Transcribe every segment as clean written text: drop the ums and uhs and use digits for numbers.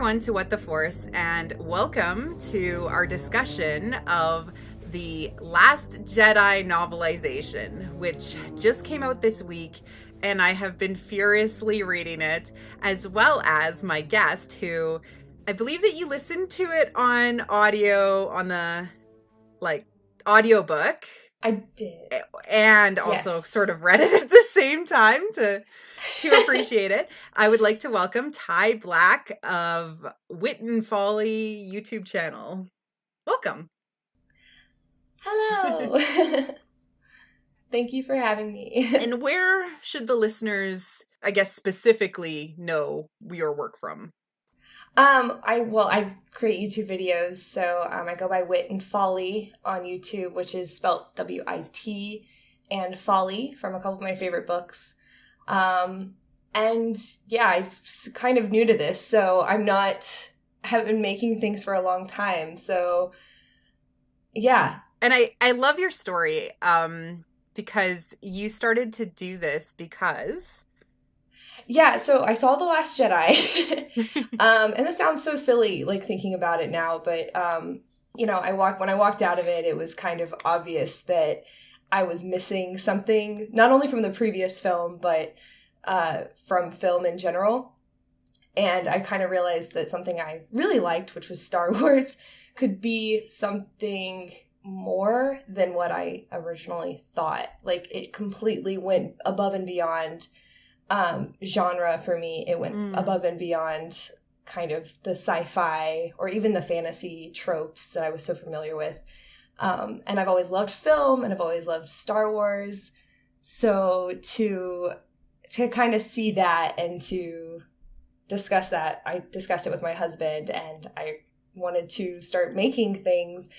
everyone to What the Force, and welcome to our discussion of the Last Jedi Novelization, which just came out this week, and I have been furiously reading it, as well as my guest, who I believe that you listened to it on audio, on the, audiobook. I did. And also sort of read it at the same time to appreciate it. I would like to welcome Ty Black of Wit and Folly YouTube channel. Welcome. Hello. Thank you for having me. And where should the listeners, I guess, specifically know your work from? I create YouTube videos, so I go by Wit and Folly on YouTube, which is spelt W-I-T, and Folly from a couple of my favorite books. I'm kind of new to this, so haven't been making things for a long time, so yeah. And I love your story, because you started to do this because... Yeah, so I saw The Last Jedi, and this sounds so silly, thinking about it now, but, when I walked out of it, it was kind of obvious that I was missing something, not only from the previous film, but from film in general, and I kind of realized that something I really liked, which was Star Wars, could be something more than what I originally thought. It completely went above and beyond genre for me. It went above and beyond kind of the sci-fi or even the fantasy tropes that I was so familiar with. And I've always loved film and I've always loved Star Wars. So to kind of see that and to discuss that, I discussed it with my husband and I wanted to start making things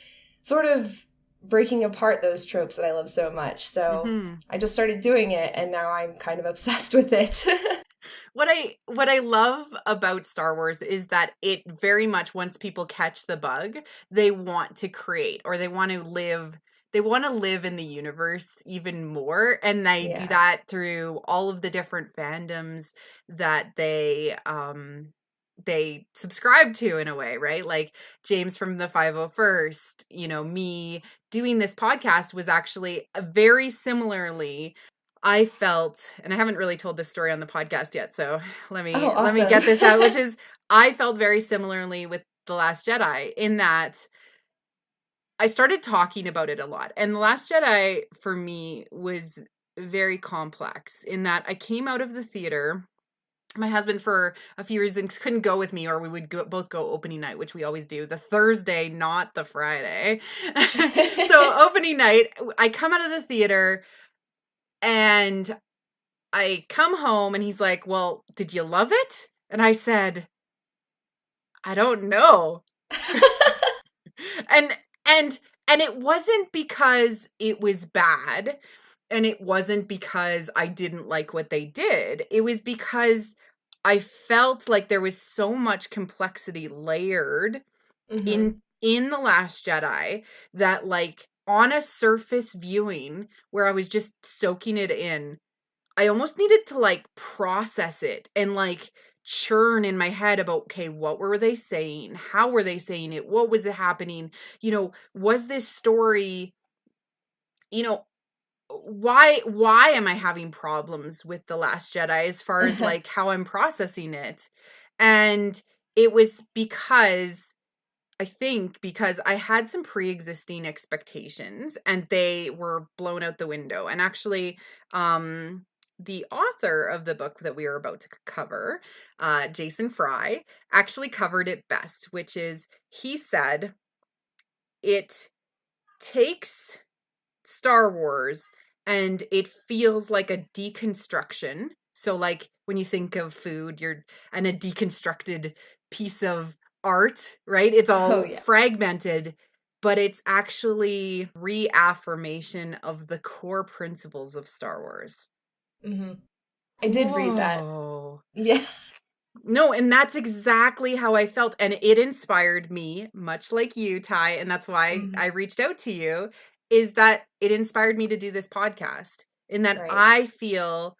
sort of breaking apart those tropes that I love so much. So I just started doing it and now I'm kind of obsessed with it. What I love about Star Wars is that it very much, once people catch the bug, they want to create or they want to live in the universe even more. And they do that through all of the different fandoms that they subscribe to in a way, right? Like James from the 501st, me doing this podcast was actually very similarly, I felt, and I haven't really told this story on the podcast yet, so let me get this out, which is I felt very similarly with The Last Jedi in that I started talking about it a lot. And The Last Jedi for me was very complex in that I came out of the theater. My husband, for a few reasons, couldn't go with me, or we would both go opening night, which we always do, the Thursday, not the Friday. So opening night, I come out of the theater, and I come home, and he's like, well, did you love it? And I said, I don't know. And it wasn't because it was bad, and it wasn't because I didn't like what they did. It was because I felt like there was so much complexity layered in The Last Jedi that, on a surface viewing where I was just soaking it in, I almost needed to process it and churn in my head about, okay, what were they saying? How were they saying it? What was it happening? Was this story, why am I having problems with The Last Jedi as far as how I'm processing it? And it was because I had some pre-existing expectations and they were blown out the window. And actually, the author of the book that we are about to cover, Jason Fry, actually covered it best, which is, he said, it takes Star Wars and it feels like a deconstruction. So when you think of food, and a deconstructed piece of art, right? It's all fragmented, but it's actually reaffirmation of the core principles of Star Wars. I did read that. Yeah. No, and that's exactly how I felt. And it inspired me, much like you, Ty, and that's why I reached out to you, is that it inspired me to do this podcast. In that I feel,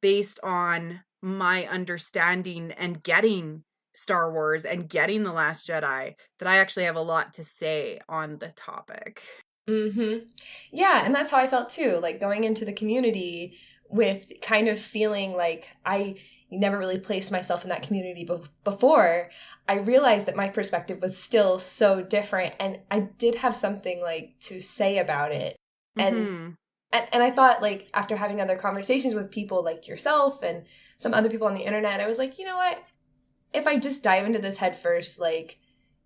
based on my understanding and getting Star Wars and getting The Last Jedi that I actually have a lot to say on the topic. Mm-hmm. Yeah, and that's how I felt too. Like going into the community with kind of feeling like I never really placed myself in that community before, I realized that my perspective was still so different, and I did have something like to say about it. And Mm-hmm. and I thought, like, after having other conversations with people like yourself and some other people on the internet, I was like, you know what? If I just dive into this head first, like,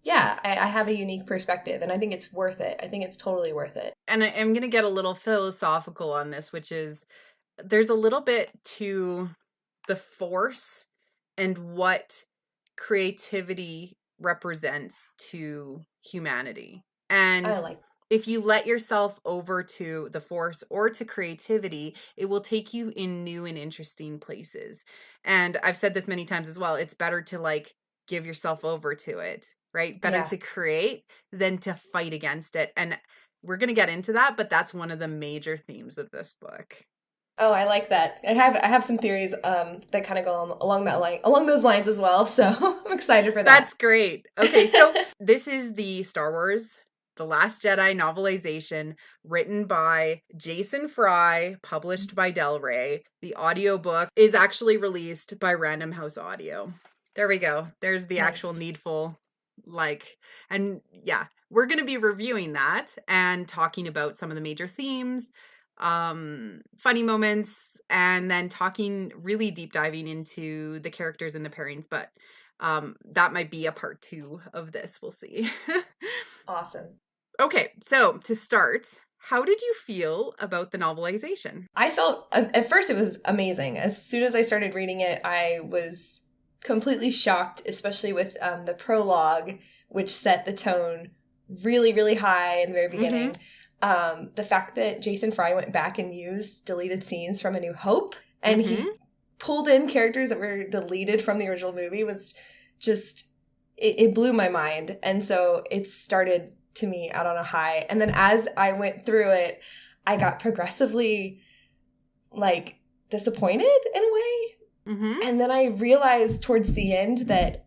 yeah, I have a unique perspective, and I think it's worth it. I think it's totally worth it. And I'm going to get a little philosophical on this, which is there's a little bit to the Force and what creativity represents to humanity. I And like. if you let yourself over to the Force or to creativity, it will take you in new and interesting places. And I've said this many times as well. It's better to like give yourself over to it, right? Better Yeah. to create than to fight against it. And we're going to get into that, but that's one of the major themes of this book. Oh, I like that. I have some theories that kind of go along those lines as well. So I'm excited for that. That's great. Okay, so this is the Star Wars The Last Jedi novelization written by Jason Fry, published by Del Rey. The audiobook is actually released by Random House Audio. There we go. There's the actual Nice. needful, like, and yeah, we're going to be reviewing that and talking about some of the major themes, funny moments, and then talking really deep diving into the characters and the pairings, but that might be a part 2 of this. We'll see. Awesome. Okay, so to start, how did you feel about the novelization? I felt at first it was amazing. As soon as I started reading it, I was completely shocked, especially with the prologue, which set the tone really, really high in the very beginning. The fact that Jason Fry went back and used deleted scenes from A New Hope, and he pulled in characters that were deleted from the original movie was just, it blew my mind. And so it started to me out on a high. And then as I went through it, I got progressively like disappointed in a way. And then I realized towards the end that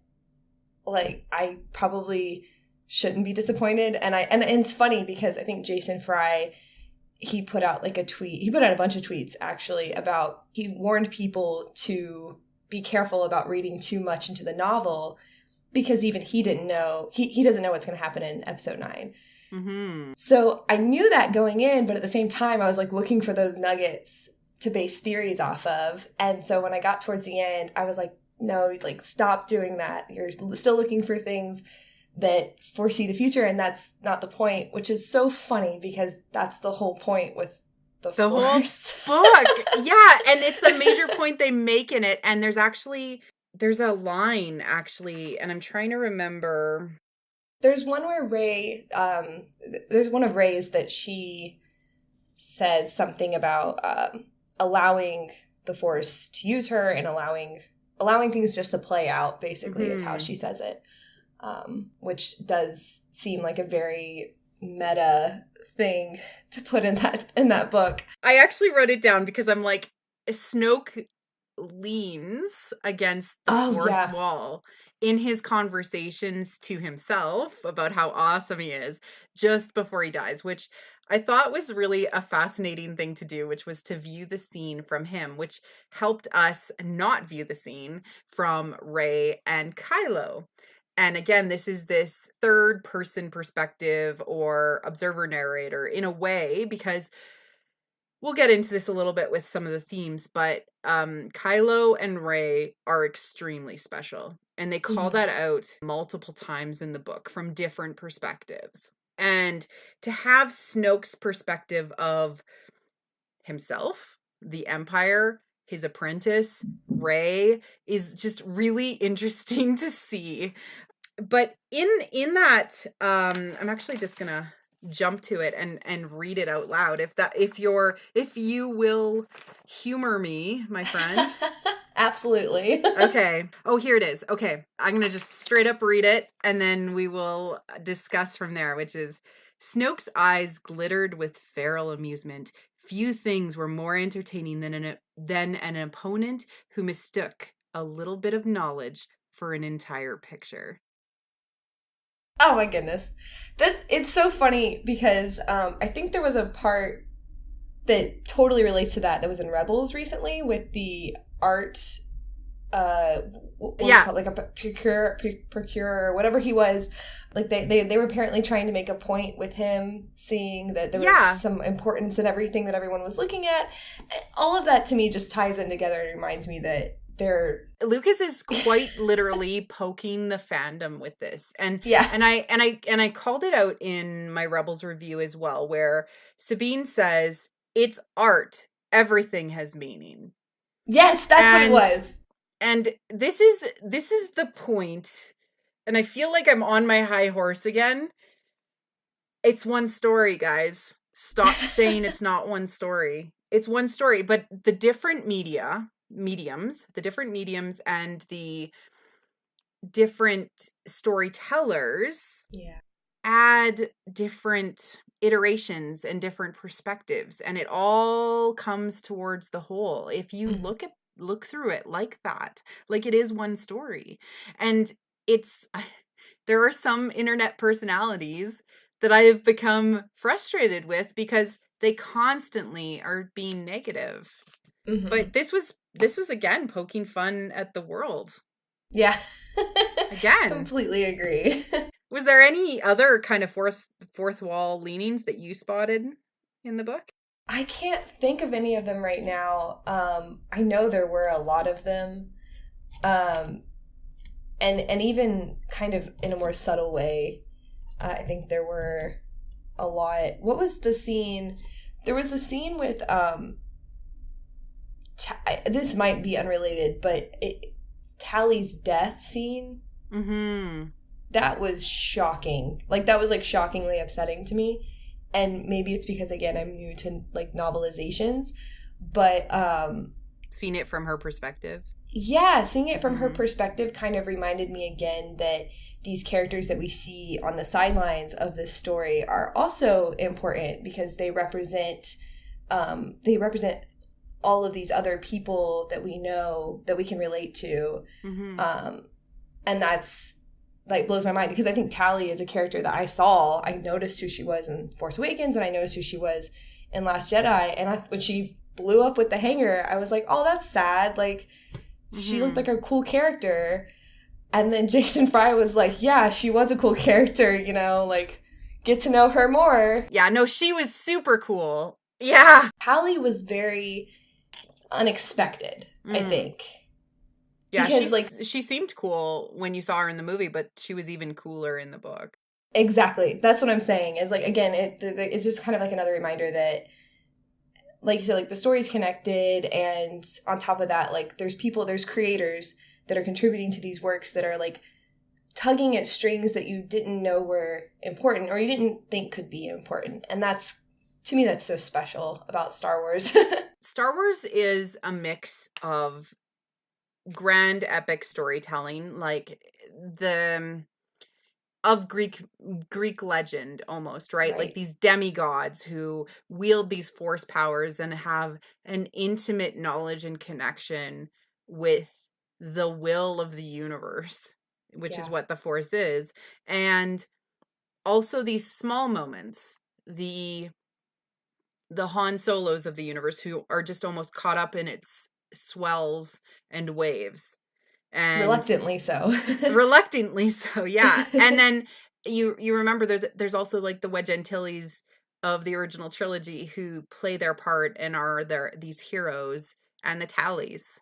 like I probably shouldn't be disappointed. And it's funny because I think Jason Fry, he put out like a tweet. He put out a bunch of tweets actually about, he warned people to be careful about reading too much into the novel because even he didn't know, he doesn't know what's going to happen in episode 9. So I knew that going in, but at the same time, I was like looking for those nuggets to base theories off of. And so when I got towards the end, I was like, no, like stop doing that. You're still looking for things that foresee the future, and that's not the point, which is so funny because that's the whole point with the Force. Whole book. Yeah, and it's a major point they make in it, and there's a line actually, and I'm trying to remember. There's one where Rey, there's one of Rey's that she says something about allowing the Force to use her and allowing things just to play out, basically, is how she says it. Which does seem like a very meta thing to put in that book. I actually wrote it down because I'm like, Snoke leans against the fourth wall in his conversations to himself about how awesome he is just before he dies, which I thought was really a fascinating thing to do, which was to view the scene from him, which helped us not view the scene from Rey and Kylo. And again, this is this third person perspective or observer narrator in a way, because we'll get into this a little bit with some of the themes, but Kylo and Rey are extremely special. And they call that out multiple times in the book from different perspectives. And to have Snoke's perspective of himself, the Empire, his apprentice, Rey, is just really interesting to see. But in that, I'm actually just gonna jump to it and read it out loud. If you will humor me, my friend. Absolutely. Okay. Oh, here it is. Okay. I'm gonna just straight up read it and then we will discuss from there, which is Snoke's eyes glittered with feral amusement. Few things were more entertaining than an opponent who mistook a little bit of knowledge for an entire picture. Oh my goodness. It's so funny because I think there was a part that totally relates to that was in Rebels recently with the art what was it called, like a procurer, whatever he was. Like they were apparently trying to make a point with him, seeing that there was some importance in everything that everyone was looking at. All of that to me just ties in together and reminds me that Lucas is quite literally poking the fandom with this. And yeah. And I called it out in my Rebels review as well, where Sabine says, "It's art. Everything has meaning." Yes, that's what it was. And this is the point. And I feel like I'm on my high horse again. It's one story, guys. Stop saying it's not one story. It's one story, but the different mediums and the different storytellers add different iterations and different perspectives, and it all comes towards the whole. If you look through it like that, like it is one story. And there are some internet personalities that I have become frustrated with because they constantly are being negative. But this was again poking fun at the world. Yeah. Again. Completely agree. Was there any other kind of fourth wall leanings that you spotted in the book? I can't think of any of them right now. I know there were a lot of them. And even kind of in a more subtle way, I think there were a lot. What was the scene? There was the scene with this might be unrelated, but Tally's death scene. That was shocking. Like, that was like shockingly upsetting to me. And maybe it's because, again, I'm new to like novelizations, but seeing it from her perspective. Yeah, seeing it from her perspective kind of reminded me again that these characters that we see on the sidelines of this story are also important because they represent all of these other people that we know that we can relate to. And that's like blows my mind because I think Tally is a character that I noticed who she was in Force Awakens and I noticed who she was in Last Jedi. And when she blew up with the hanger, I was like, oh, that's sad. Like, she looked like a cool character. And then Jason Fry was like, yeah, she was a cool character, you know, like, get to know her more. Yeah, no, she was super cool. Yeah. Tally was very unexpected, I think. Yeah, because she seemed cool when you saw her in the movie, but she was even cooler in the book. Exactly. That's what I'm saying. Is like, again, it's just kind of like another reminder that, like you said, like the story's connected, and on top of that, like there's creators that are contributing to these works that are like tugging at strings that you didn't know were important or you didn't think could be important. And that's, to me, that's so special about Star Wars. Star Wars is a mix of grand epic storytelling, like of Greek legend almost, right? Like these demigods who wield these force powers and have an intimate knowledge and connection with the will of the universe, which is what the Force is. And also these small moments, the Han Solos of the universe who are just almost caught up in its swells and waves. And reluctantly so. Yeah. And then you remember there's also like the Wedge Antilles of the original trilogy who play their part and are these heroes, and the Tallies.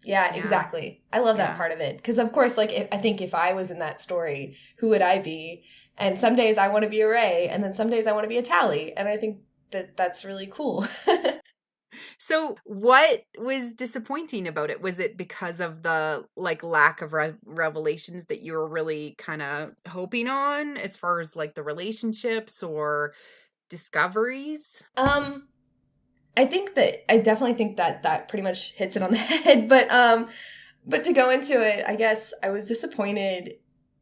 Yeah, exactly. I love that part of it because, of course, like I think if I was in that story, who would I be? And some days I want to be a Rey, and then some days I want to be a Tally, and I think that's really cool. So what was disappointing about it? Was it because of the like lack of revelations that you were really kind of hoping on as far as like the relationships or discoveries? I definitely think that pretty much hits it on the head. But to go into it, I guess I was disappointed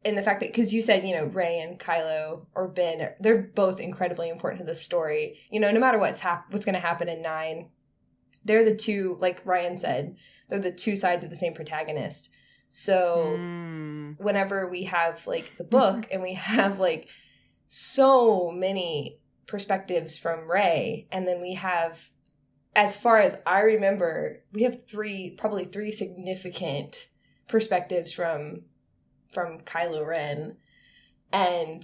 in the fact that, because you said, you know, Rey and Kylo or Ben, they're both incredibly important to the story. You know, no matter what's going to happen in 9, they're the two, like Ryan said, they're the two sides of the same protagonist. So whenever we have like the book and we have like so many perspectives from Rey, and then we have, as far as I remember, we have probably three significant perspectives from Kylo Ren, and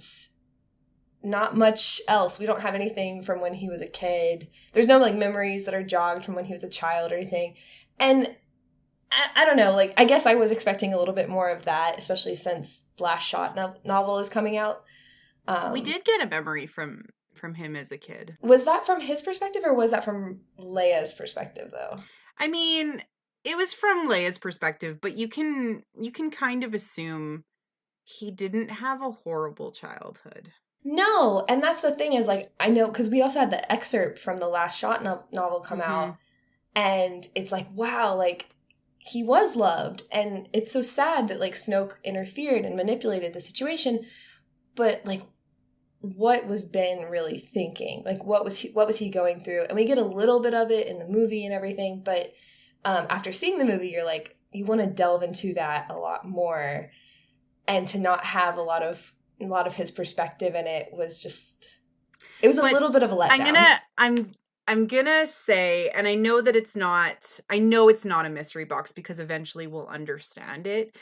not much else. We don't have anything from when he was a kid. There's no like memories that are jogged from when he was a child or anything. And I don't know, like, I guess I was expecting a little bit more of that, especially since Last Shot novel is coming out. We did get a memory from him as a kid. Was that from his perspective, or was that from Leia's perspective, though? I mean, it was from Leia's perspective, but you can kind of assume he didn't have a horrible childhood. No, and that's the thing is, like, I know, because we also had the excerpt from the Last Shot novel come out, and it's like, wow, like, he was loved, and it's so sad that, like, Snoke interfered and manipulated the situation, but, like, what was Ben really thinking? Like, what was he going through? And we get a little bit of it in the movie and everything, but after seeing the movie, you're like, you want to delve into that a lot more, and to not have a lot of his perspective in it was just, it was a little bit of a letdown. I'm gonna say, and I know it's not a mystery box because eventually we'll understand it,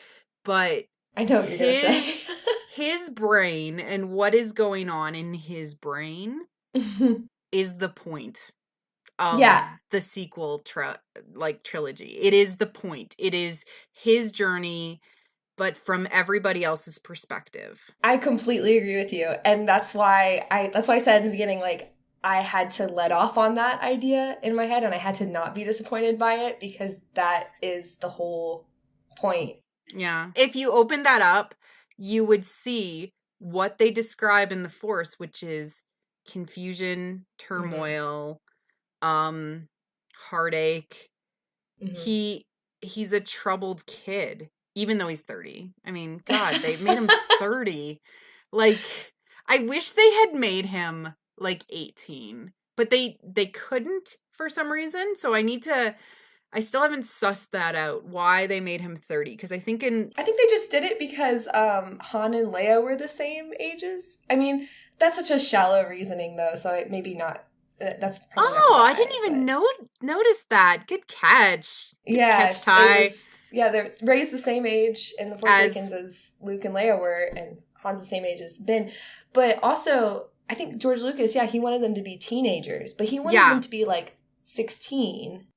but I know what you're gonna say. His brain and what is going on in his brain is the point of the sequel trilogy. It is the point. It is his journey, but from everybody else's perspective. I completely agree with you. And that's why I said in the beginning, like, I had to let off on that idea in my head, and I had to not be disappointed by it, because that is the whole point. Yeah. If you open that up, you would see what they describe in the Force, which is confusion, turmoil, heartache. He's a troubled kid, even though he's 30. I mean, God, they made him 30. Like, I wish they had made him like 18, but they couldn't for some reason. So I still haven't sussed that out, why they made him 30, because I think they just did it because Han and Leia were the same ages. I mean, that's such a shallow reasoning, though, so maybe not. That's probably not why, I didn't even notice that. Good catch. Catch, Ty. They're raised the same age in The Force Awakens as Luke and Leia were, and Han's the same age as Ben. But also, I think George Lucas, he wanted them to be teenagers, but he wanted them to be like 16.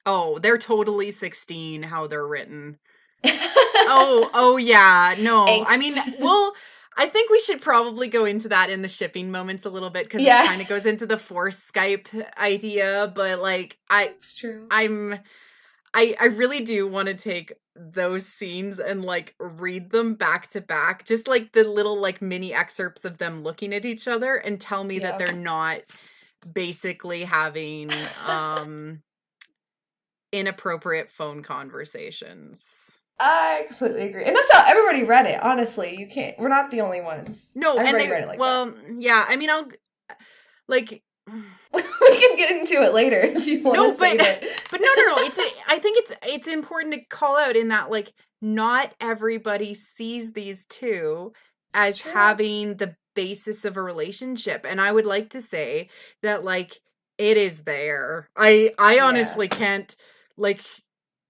Oh, they're totally 16, how they're written. oh yeah. No, Angst. I mean, well, I think we should probably go into that in the shipping moments a little bit, because it kind of goes into the Force Skype idea, but like, it's true. I really do want to take those scenes and like read them back to back, just like the little like mini excerpts of them looking at each other, and tell me that they're not basically having inappropriate phone conversations. I completely agree. And that's how everybody read it, honestly. We're not the only ones. No, everybody read it like that. Yeah, I mean, I'll, like... we can get into it later if you want to save it. But no. I think it's important to call out in that, like, not everybody sees these two as having the basis of a relationship. And I would like to say that, like, it is there. I honestly can't, like,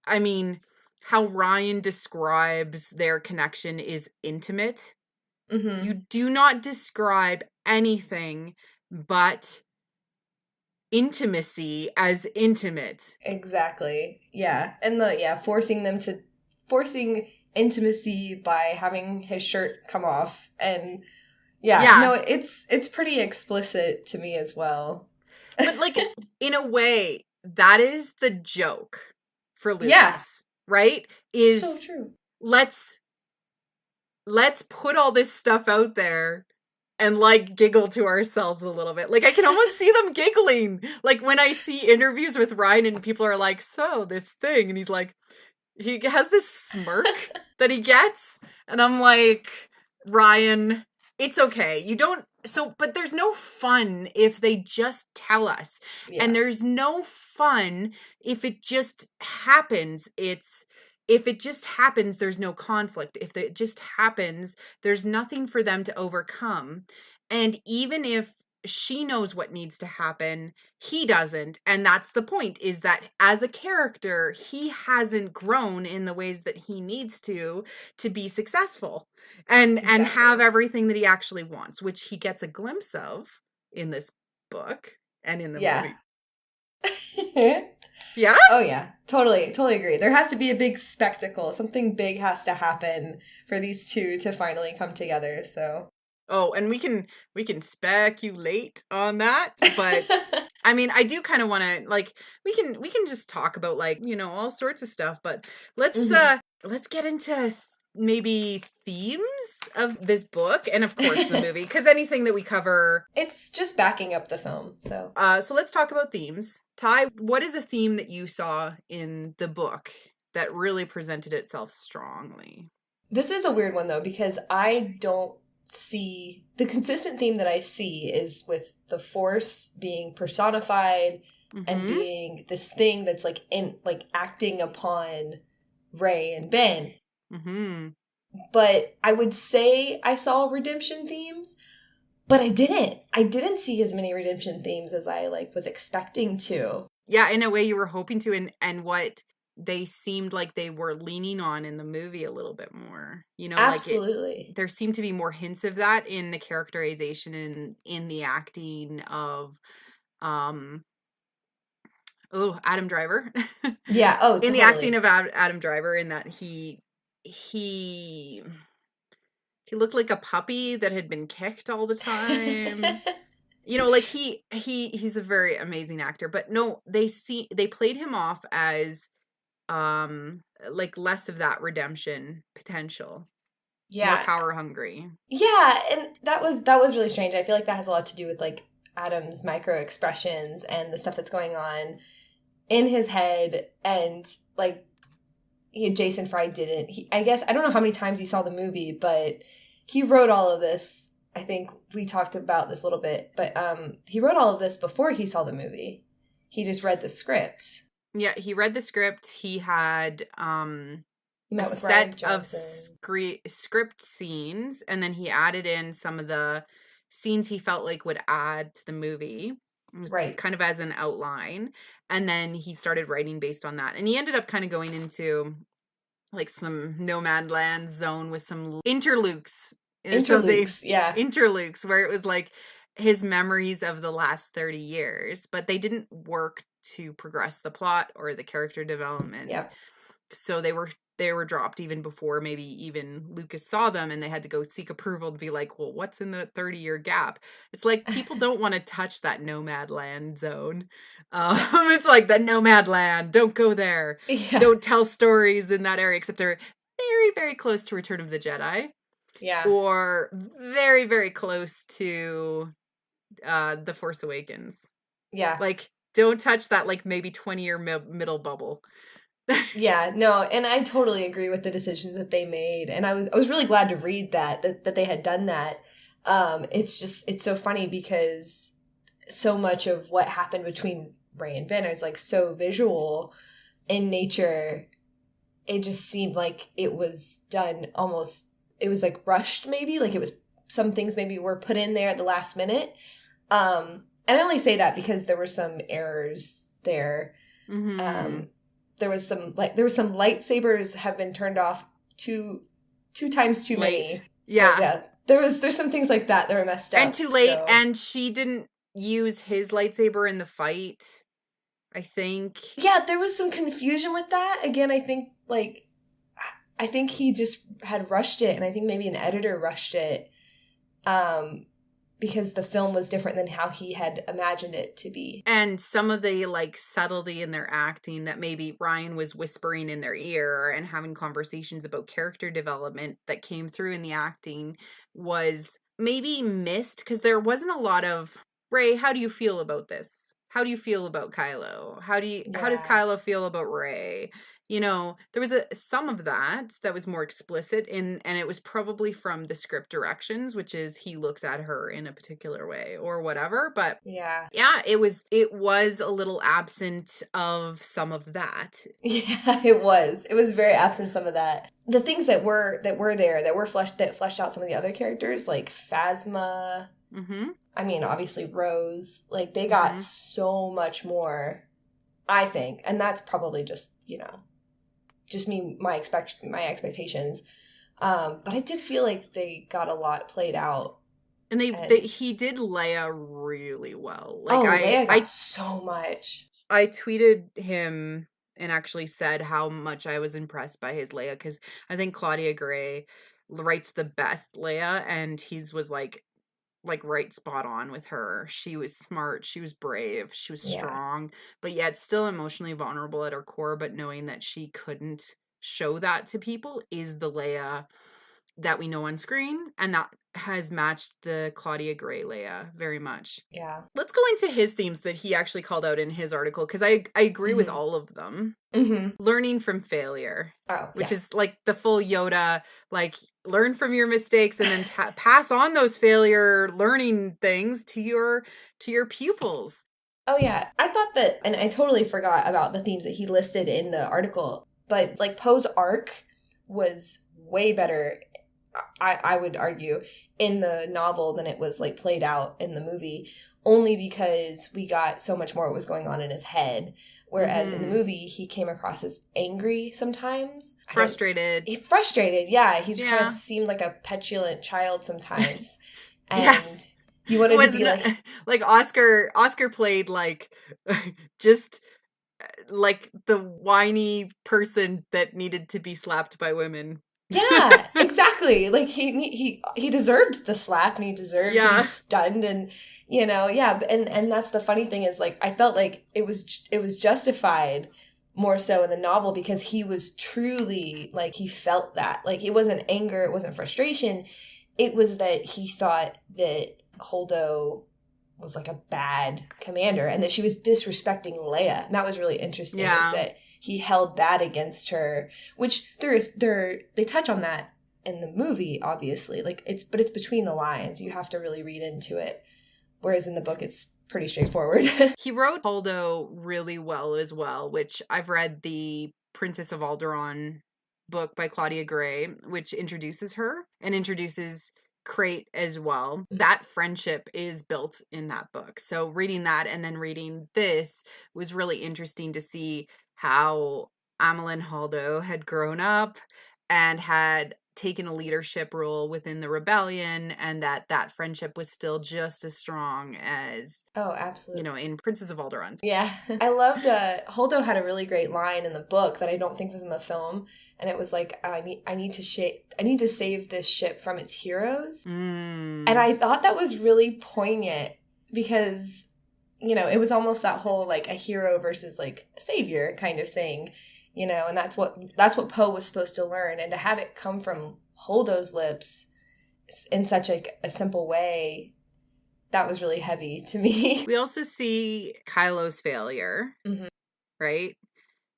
I mean... how Ryan describes their connection is intimate. You do not describe anything but intimacy as intimate. Exactly. Yeah. And forcing intimacy by having his shirt come off. And no, it's pretty explicit to me as well. But like, in a way, that is the joke for Lucas. Yeah. Right? Is so true. Let's put all this stuff out there and like giggle to ourselves a little bit. Like, I can almost see them giggling. Like, when I see interviews with Ryan and people are like, so this thing, and he's like, he has this smirk that he gets, and I'm like, Ryan, it's okay. But there's no fun if they just tell us. Yeah. And there's no fun if it just happens. It's if it just happens, there's no conflict. If it just happens, there's nothing for them to overcome. And even if she knows what needs to happen, he doesn't. And that's the point, is that as a character, he hasn't grown in the ways that he needs to be successful and have Exactly. everything that he actually wants, which he gets a glimpse of in this book and in the Yeah. movie. Yeah? Oh yeah, totally agree. There has to be a big spectacle. Something big has to happen for these two to finally come together. So. Oh, and we can speculate on that, but I mean, I do kind of want to, like, we can just talk about, like, you know, all sorts of stuff, but let's Mhm. let's get into maybe themes of this book and of course the movie, because anything that we cover, It's just backing up the film. So. so let's talk about themes. Ty, what is a theme that you saw in the book that really presented itself strongly? This is a weird one though, because I don't see the consistent theme that I see is with the Force being personified and Mm-hmm. being this thing that's like in like acting upon Rey and Ben. Mm-hmm. But I would say I saw redemption themes, but I didn't. I didn't see as many redemption themes as I like was expecting to. Yeah, in a way you were hoping to, and what they seemed like they were leaning on in the movie a little bit more. You know, like Absolutely. there seemed to be more hints of that in the characterization and in the acting of um Adam Driver. Yeah, oh, In the acting totally. of Adam Driver, in that he he looked like a puppy that had been kicked all the time. You know, like he's a very amazing actor, but no, they played him off as like less of that redemption potential, more Yeah. power hungry. Yeah, and that was really strange. I feel like that has a lot to do with like Adam's micro expressions and the stuff that's going on in his head and like Jason Fry didn't. I guess I don't know how many times he saw the movie, but he wrote all of this. I think we talked about this a little bit, but he wrote all of this before he saw the movie. He just read the script. Yeah, he read the script. He had He a met with Ryan set of Johnson. script scenes, and then he added in some of the scenes he felt like would add to the movie. It was Right. kind of as an outline, and then he started writing based on that, and he ended up kind of going into like some nomad land zone with some interlukes or something. Interludes, yeah. Interlukes, where it was like his memories of the last 30 years, but they didn't work to progress the plot or the character development. Yep. So they were dropped even before maybe even Lucas saw them, and they had to go seek approval to be like, well, what's in the 30-year gap? It's like people don't want to touch that nomad land zone. It's like the nomad land, don't go there. Yeah. Don't tell stories in that area, except they're very, very close to Return of the Jedi, Yeah. or very, very close to The Force Awakens. Yeah. Like, don't touch that like maybe 20-year middle bubble. Yeah, no, and I totally agree with the decisions that they made. And I was really glad to read that they had done that. It's so funny because so much of what happened between Ray and Ben is like so visual in nature. It just seemed like it was done almost, it was like rushed maybe, like it was some things maybe were put in there at the last minute. And I only say that because there were some errors there. Mm-hmm. There was some lightsabers have been turned off two times too Late. many. Yeah. So yeah, there's some things like that were messed up. And too late, so. and she didn't use his lightsaber in the fight, I think. Yeah, there was some confusion with that. Again, I think he just had rushed it, and I think maybe an editor rushed it. Because the film was different than how he had imagined it to be. And some of the like subtlety in their acting that maybe Ryan was whispering in their ear and having conversations about character development that came through in the acting was maybe missed, because there wasn't a lot of, Ray, how do you feel about this? How do you feel about Kylo? How does Kylo feel about Ray? there was some of that was more explicit and it was probably from the script directions, which is he looks at her in a particular way or whatever. But yeah, it was a little absent of some of that. Yeah, it was. It was very absent of some of that. The things that were there that fleshed out some of the other characters, like Phasma. Mm-hmm. I mean, obviously Rose. Like they got so much more, I think, and that's probably just just me my expectations. But I did feel like they got a lot played out. And he did Leia really well. Like Leia got so much. I tweeted him and actually said how much I was impressed by his Leia, because I think Claudia Gray writes the best Leia, and his was like right spot on with her. She was smart, she was brave, she was strong, but yet still emotionally vulnerable at her core, but knowing that she couldn't show that to people is the Leia that we know on screen, and that has matched the Claudia Gray Leia very much. Yeah. Let's go into his themes that he actually called out in his article, because I agree with all of them. Learning from failure, which is like the full Yoda, like learn from your mistakes and then pass on those failure learning things to your pupils. Oh yeah, I thought that, and I totally forgot about the themes that he listed in the article, but like Poe's arc was way better, I would argue, in the novel than it was like played out in the movie, only because we got so much more what was going on in his head. Whereas in the movie, he came across as angry sometimes. Frustrated, yeah. He just kind of seemed like a petulant child sometimes. And you wanted to be like Oscar played like just like the whiny person that needed to be slapped by women. Yeah, exactly. Like he deserved the slap, and he deserved to be stunned, and and that's the funny thing is, like, I felt like it was justified more so in the novel, because he was truly, like, he felt that. Like, it wasn't anger, it wasn't frustration, it was that he thought that Holdo was like a bad commander and that she was disrespecting Leia. And that was really interesting, is that he held that against her, which they touch on that in the movie, obviously. Like, it's between the lines. You have to really read into it. Whereas in the book, it's pretty straightforward. He wrote Holdo really well as well, which I've read the Princess of Alderaan book by Claudia Gray, which introduces her and introduces Crate as well. That friendship is built in that book. So reading that and then reading this was really interesting to see how Amilyn Holdo had grown up and had taken a leadership role within the rebellion, and that friendship was still just as strong as absolutely, in Princess of Alderaan. I loved Holdo had a really great line in the book that I don't think was in the film, and it was like, I need to save this ship from its heroes. And I thought that was really poignant, because it was almost that whole like a hero versus like a savior kind of thing. And that's what Poe was supposed to learn, and to have it come from Holdo's lips in such a simple way, that was really heavy to me. We also see Kylo's failure, right?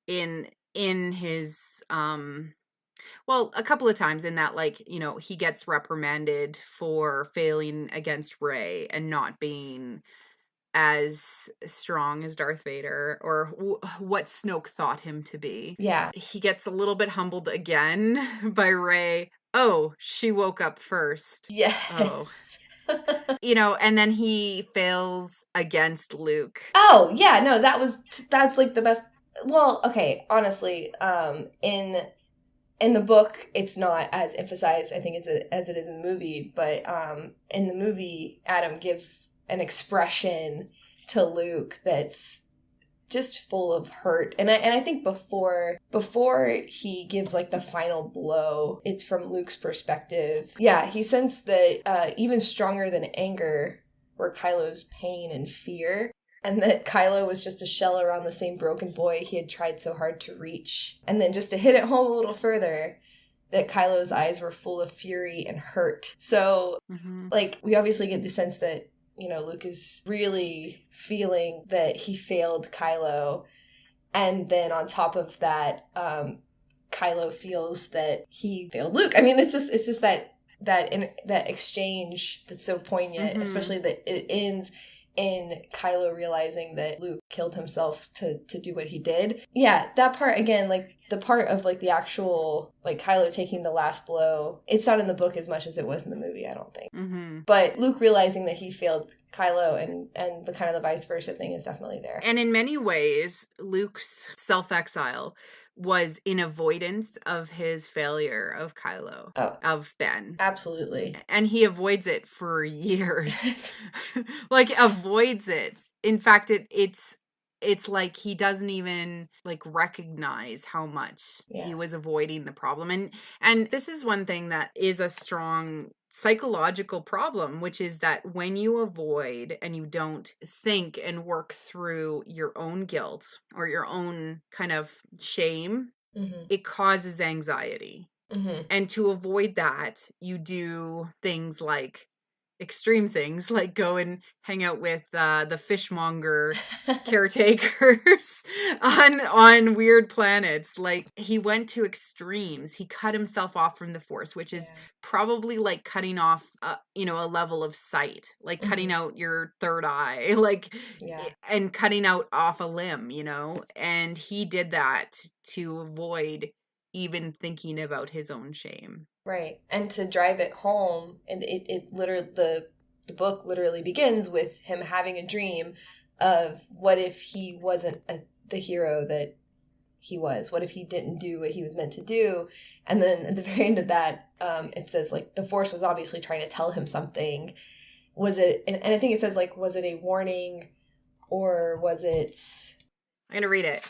In his a couple of times, in that, like, he gets reprimanded for failing against Rey and not being as strong as Darth Vader, or what Snoke thought him to be. Yeah. He gets a little bit humbled again by Rey. Oh, she woke up first. Yes. Oh. And then he fails against Luke. Oh, yeah, no, that's like the best. Well, okay, honestly, in the book, it's not as emphasized, I think, as it is in the movie, but in the movie, Adam gives an expression to Luke that's just full of hurt, and I think before he gives like the final blow, it's from Luke's perspective. Yeah, he sensed that even stronger than anger were Kylo's pain and fear, and that Kylo was just a shell around the same broken boy he had tried so hard to reach. And then, just to hit it home a little further, that Kylo's eyes were full of fury and hurt. So like, we obviously get the sense that Luke is really feeling that he failed Kylo, And then on top of that, Kylo feels that he failed Luke. I mean, it's just that exchange that's so poignant, especially that it ends in Kylo realizing that Luke killed himself to do what he did. Yeah, that part, again, like, the part of, like, the actual, like, Kylo taking the last blow, it's not in the book as much as it was in the movie, I don't think. But Luke realizing that he failed Kylo and the kind of the vice versa thing is definitely there. And in many ways, Luke's self-exile was in avoidance of his failure of Kylo, of Ben. Absolutely. And he avoids it for years. Like, avoids it. In fact, it's like he doesn't even, like, recognize how much he was avoiding the problem. And this is one thing that is a strong psychological problem, which is that when you avoid and you don't think and work through your own guilt or your own kind of shame, it causes anxiety. And to avoid that, you do things like extreme things, like go and hang out with the fishmonger caretakers on weird planets. Like, he went to extremes. He cut himself off from the Force, which is probably like cutting off a level of sight, like cutting out your third eye, like, and cutting out off a limb, and he did that to avoid even thinking about his own shame. Right. And to drive it home, and it literally, the book literally begins with him having a dream of what if he wasn't the hero that he was? What if he didn't do what he was meant to do? And then at the very end of that, it says, like, the Force was obviously trying to tell him something. Was it, and I think it says, like, was it a warning or was it... I'm going to read it.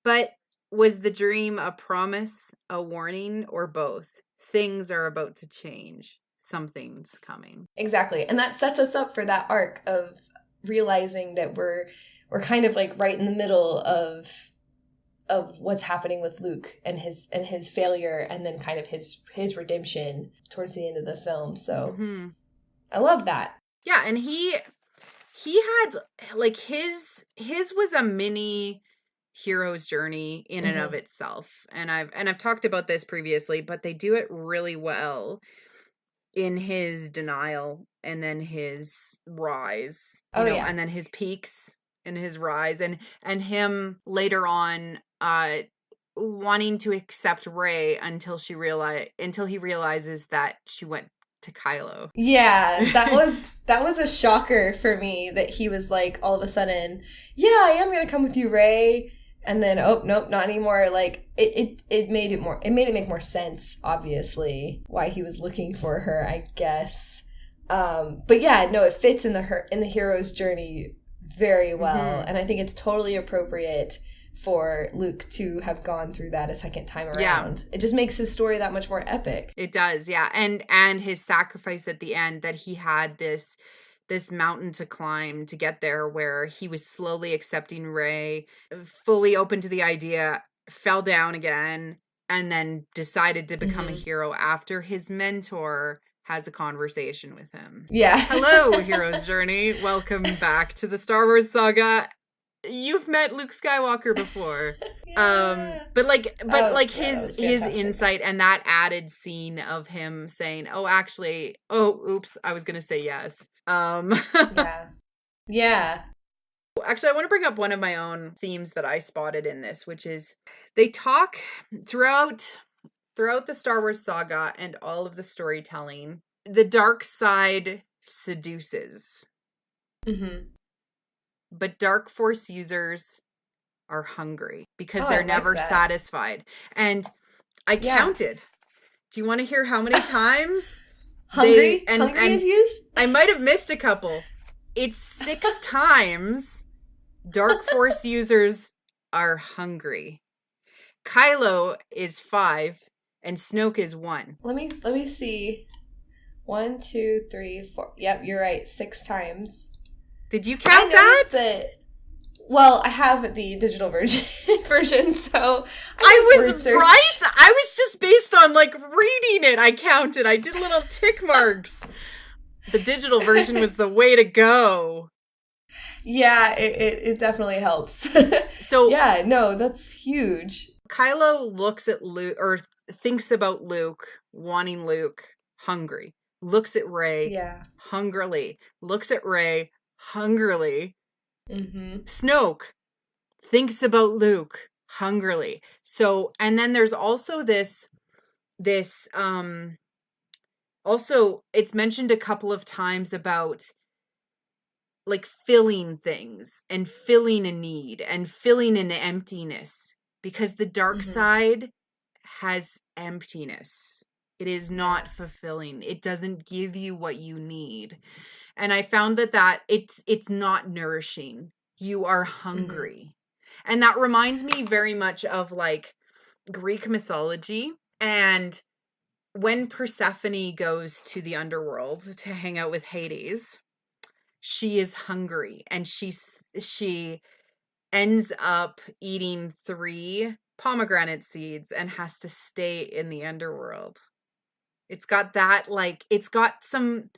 But was the dream a promise, a warning, or both? Things are about to change. Something's coming. Exactly. And that sets us up for that arc of realizing that we're kind of, like, right in the middle of what's happening with Luke and his failure, and then kind of his redemption towards the end of the film. So I love that. Yeah, and he had, like, his was a mini hero's journey in and of itself. And I've talked about this previously, but they do it really well in his denial and then his rise. And then his peaks and his rise, and him later on wanting to accept Rey until he realizes that she went to Kylo. Yeah, that was a shocker for me, that he was like, all of a sudden, yeah, I am gonna come with you, Rey. And then, oh, nope, not anymore. Like, it made it make more sense, obviously, why he was looking for her, I guess. But yeah, no, it fits in the hero's journey very well. And I think it's totally appropriate for Luke to have gone through that a second time around. It just makes his story that much more epic. It does, yeah. And his sacrifice at the end, that he had this mountain to climb to get there, where he was slowly accepting Rey, fully open to the idea, fell down again, and then decided to become a hero after his mentor has a conversation with him. Yeah. Hello, hero's journey. Welcome back to the Star Wars saga. You've met Luke Skywalker before. But his insight and that added scene of him saying, oops, I was going to say yes. Yeah. Actually, I want to bring up one of my own themes that I spotted in this, which is they talk throughout the Star Wars saga and all of the storytelling, the dark side seduces. But dark force users are hungry because they're never satisfied. And I counted. Do you want to hear how many times hungry is used? I might have missed a couple. It's 6 times dark force users are hungry. Kylo is 5 and Snoke is 1. Let me see. 1, 2, 3, 4. Yep, you're right. 6 times. Did you count that? Well, I have the digital version, so I was right. I was just based on, like, reading it. I counted. I did little tick marks. The digital version was the way to go. Yeah, it definitely helps. So Yeah, no, that's huge. Kylo looks at Luke, or thinks about Luke, wanting Luke, hungry. Looks at Rey, Yeah. hungrily. Looks at Rey, hungrily. Mm-hmm. Snoke thinks about Luke, hungrily. So, and then there's also this, also, it's mentioned a couple of times about like filling things and filling a need and filling an emptiness, because the dark Mm-hmm. side has emptiness. It is Yeah. not fulfilling. It doesn't give you what you need. And I found that it's not nourishing. You are Mm-hmm. hungry. And that reminds me very much of like Greek mythology. And when Persephone goes to the underworld to hang out with Hades, she is hungry, and she ends up eating 3 pomegranate seeds and has to stay in the underworld. It's got that, like, it's got some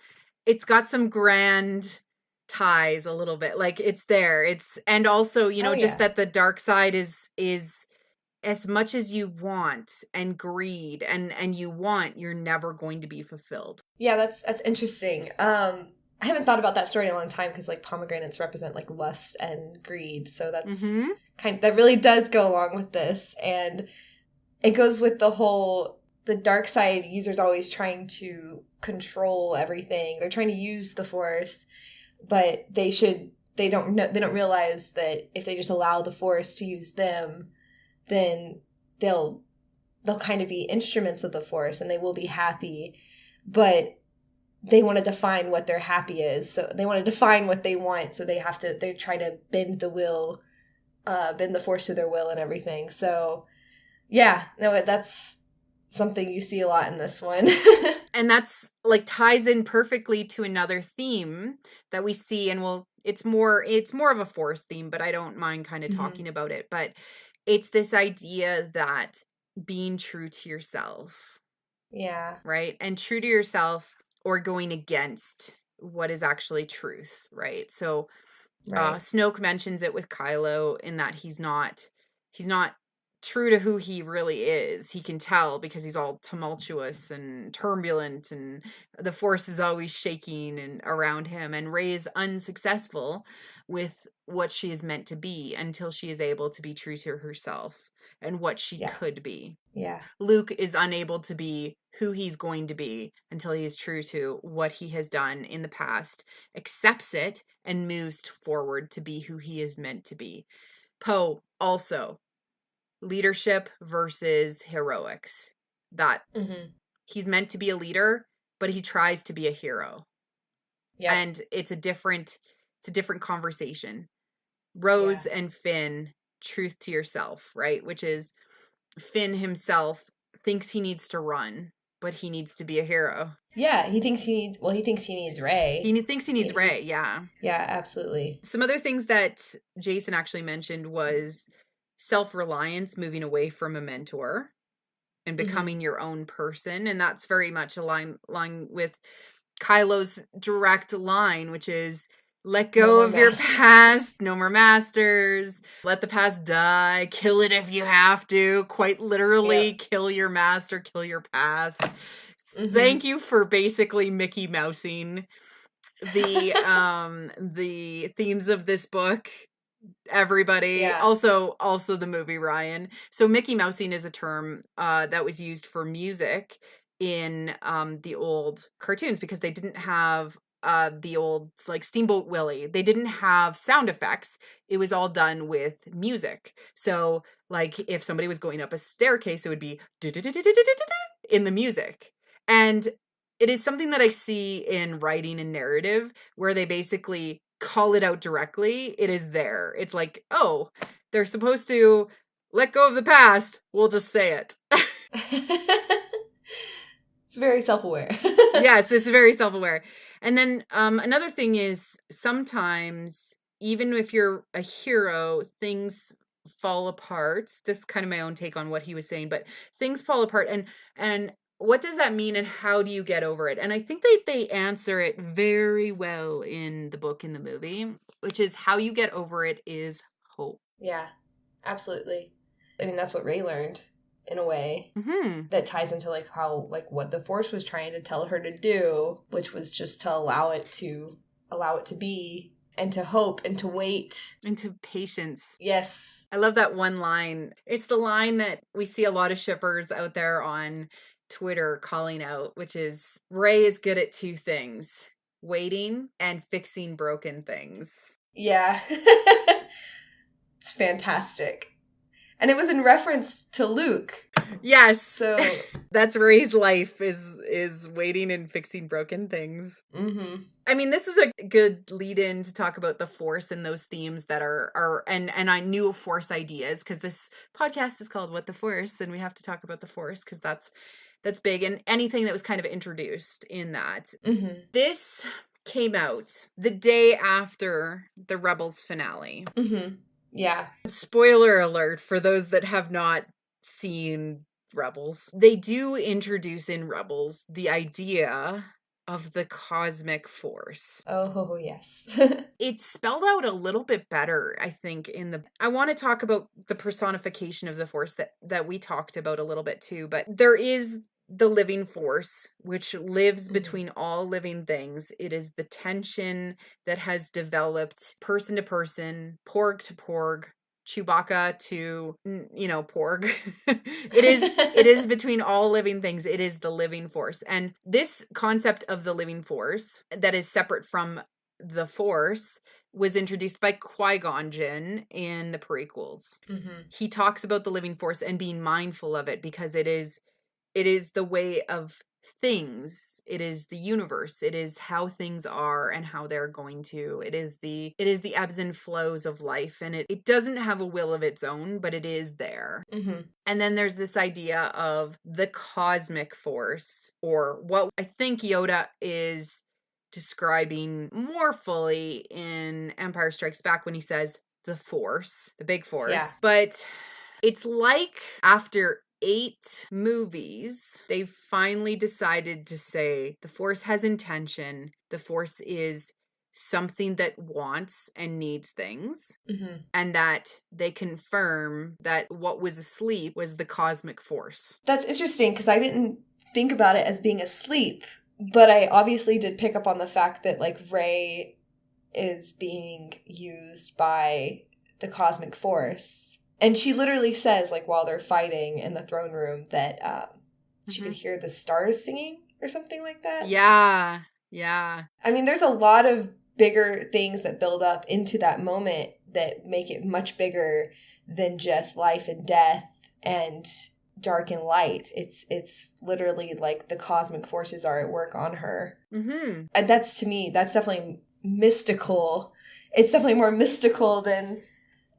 grand ties a little bit. Like, it's there. It's, and also, Oh just yeah. that the dark side is as much as you want and greed and you want, you're never going to be fulfilled. Yeah, that's interesting. I haven't thought about that story in a long time because like pomegranates represent like lust and greed. So that's Mhm. that really does go along with this. And it goes with the dark side users always trying to control everything. They're trying to use the force, but they don't know, they don't realize that if they just allow the force to use them, then they'll kind of be instruments of the force and they will be happy, but they want to define what their happy is. So they want to define what they want. So they try to bend the will, bend the force to their will and everything. So yeah, no, that's something you see a lot in this one. And that's like ties in perfectly to another theme that we see, and it's more of a force theme, but I don't mind kind of Hmm. talking about it. But it's this idea that being true to yourself, Yeah, right? And true to yourself, or going against what is actually truth, right? So right. Snoke mentions it with Kylo, in that he's not true to who he really is. He can tell because he's all tumultuous and turbulent, and the force is always shaking and around him. And Rey is unsuccessful with what she is meant to be until she is able to be true to herself and what she Yeah, could be. yeah, Luke is unable to be who he's going to be until he is true to what he has done in the past, accepts it, and moves forward to be who he is meant to be. Poe also, leadership versus heroics. That hmm, he's meant to be a leader, but he tries to be a hero. yep, And it's a different conversation. yeah, Rose and Finn, truth to yourself, right? Which is Finn himself thinks he needs to run, but he needs to be a hero. yeah. He thinks he needs Ray. Thinks he needs Rey, yeah. Yeah, absolutely. Some other things that Jason actually mentioned was self-reliance, moving away from a mentor and Hmm. becoming your own person. And that's very much line with Kylo's direct line, which is let No go more of your masters. past, no more masters, let the past die, kill it if you have to, quite literally Yep. kill your master, kill your past. Hmm. Thank you for basically Mickey Mousing the themes of this book, everybody. Yeah. Also the movie, Ryan. So Mickey Mousing is a term that was used for music in the old cartoons, because they didn't have the old, like, Steamboat Willie. They didn't have sound effects. It was all done with music. So like if somebody was going up a staircase, it would be in the music. And it is something that I see in writing and narrative, where they basically call it out directly. It is there. It's like, oh, they're supposed to let go of the past. We'll just say it. It's very self-aware. Yes, it's very self-aware. And then another thing is, sometimes even if you're a hero, things fall apart. This is kind of my own take on what he was saying, but things fall apart, and what does that mean and how do you get over it? And I think they answer it very well in the book and the movie, which is how you get over it is hope. Yeah, absolutely. I mean, that's what Rey learned in a way that ties into like how like what the Force was trying to tell her to do, which was just to allow it to be and to hope and to wait. And to patience. Yes. I love that one line. It's the line that we see a lot of shippers out there on Twitter calling out, which is Rey is good at two things, waiting and fixing broken things. Yeah. It's fantastic. And it was in reference to Luke. Yes. So that's Rey's life is waiting and fixing broken things. Mm-hmm. I mean, this is a good lead in to talk about the Force and those themes that are and I knew Force ideas because this podcast is called What the Force, and we have to talk about the Force because that's big, and anything that was kind of introduced in that. Mm-hmm. This came out the day after the Rebels finale. Mm-hmm. Yeah. Spoiler alert for those that have not seen Rebels. They do introduce in Rebels the idea of the cosmic force. Oh, yes. It's spelled out a little bit better, I think, I want to talk about the personification of the force that we talked about a little bit too, but there is the living force, which lives between all living things. It is the tension that has developed person to person, porg to porg, Chewbacca to, porg. It is between all living things. It is the living force. And this concept of the living force that is separate from the Force was introduced by Qui-Gon Jinn in the prequels. Mm-hmm. He talks about the living force and being mindful of it because it is the way of things. It is the universe. It is how things are and how they're going to. It is the ebbs and flows of life. And it doesn't have a will of its own, but it is there. Mm-hmm. And then there's this idea of the cosmic force, or what I think Yoda is describing more fully in Empire Strikes Back when he says the Force, the big force. Yeah. But it's like after 8 movies, they finally decided to say the Force has intention. The Force is something that wants and needs things. Mm-hmm. And that they confirm that what was asleep was the cosmic force. That's interesting because I didn't think about it as being asleep, but I obviously did pick up on the fact that like Rey is being used by the cosmic force. And she literally says, like, while they're fighting in the throne room, that she could hear the stars singing or something like that. Yeah, yeah. I mean, there's a lot of bigger things that build up into that moment that make it much bigger than just life and death and dark and light. It's literally like the cosmic forces are at work on her. Mm-hmm. And that's, to me, that's definitely mystical. It's definitely more mystical than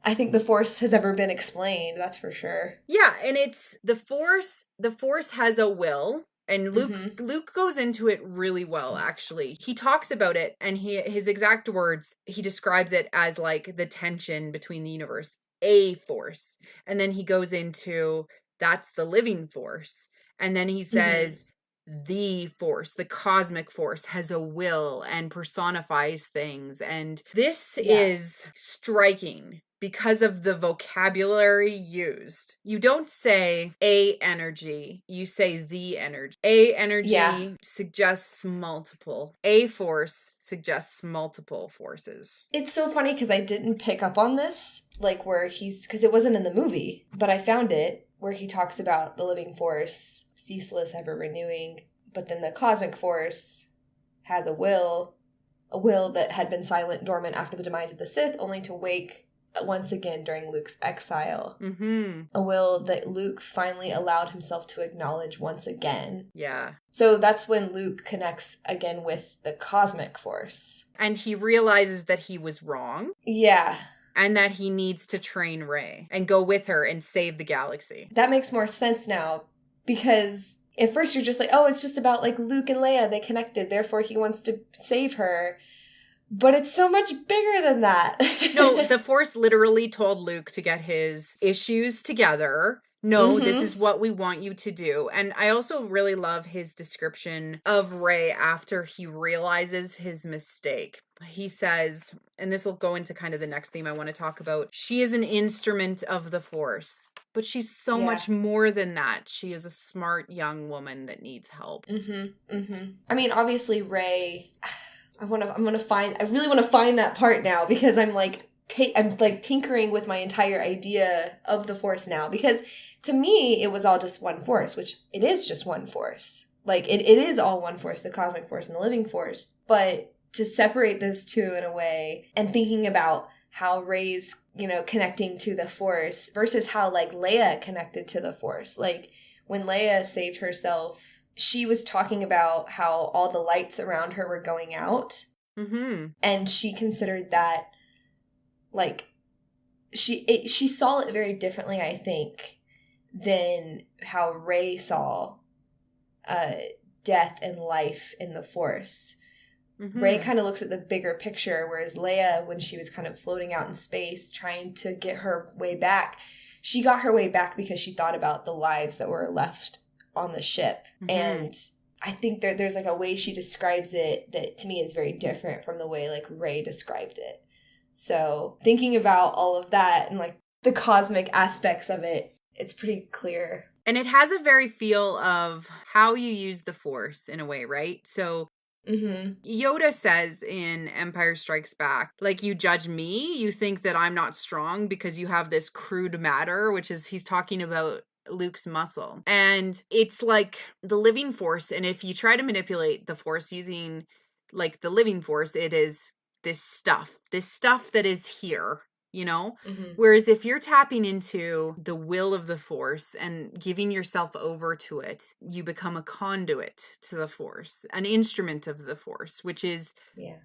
I think the Force has ever been explained, that's for sure. Yeah, and it's the Force has a will, and Luke goes into it really well, actually. He talks about it, and his exact words, he describes it as like the tension between the universe, a force. And then he goes into that's the living force. And then he says the force, the cosmic force, has a will and personifies things. And this is striking because of the vocabulary used. You don't say a energy, you say the energy. A energy suggests multiple. A force suggests multiple forces. It's so funny because I didn't pick up on this, like where because it wasn't in the movie, but I found it where he talks about the living force, ceaseless, ever renewing, but then the cosmic force has a will that had been silent, dormant after the demise of the Sith, only to wake once again during Luke's exile. Mm-hmm. A will that Luke finally allowed himself to acknowledge once again. Yeah. So that's when Luke connects again with the cosmic force. And he realizes that he was wrong. Yeah. And that he needs to train Rey and go with her and save the galaxy. That makes more sense now, because at first you're just like, oh, it's just about like Luke and Leia, they connected, therefore he wants to save her. But it's so much bigger than that. No, the Force literally told Luke to get his issues together, no, this is what we want you to do. And I also really love his description of Rey after he realizes his mistake. He says, and this will go into kind of the next theme I want to talk about, she is an instrument of the Force, but she's so much more than that. She is a smart young woman that needs help. I mean, obviously Rey, I really want to find that part now, because I'm like tinkering with my entire idea of the Force now, because to me it was all just one force, which it is just one force. Like it is all one force, the cosmic force and the living force. But to separate those two in a way, and thinking about how Rey's, connecting to the Force versus how like Leia connected to the Force. Like when Leia saved herself, she was talking about how all the lights around her were going out. And she considered that, like, she saw it very differently, I think, than how Rey saw death and life in the Force. Rey kind of looks at the bigger picture, whereas Leia, when she was kind of floating out in space, trying to get her way back, she got her way back because she thought about the lives that were left on the ship. And I think there's like a way she describes it that to me is very different from the way like Rey described it. So thinking about all of that and like the cosmic aspects of it, it's pretty clear. And it has a very feel of how you use the Force in a way, right? So Yoda says in Empire Strikes Back, like, you judge me, you think that I'm not strong because you have this crude matter, which is, he's talking about Luke's muscle. And it's like the living Force. And if you try to manipulate the Force using like the living Force, it is this stuff that is here, Whereas if you're tapping into the will of the Force and giving yourself over to it, you become a conduit to the Force, an instrument of the Force, which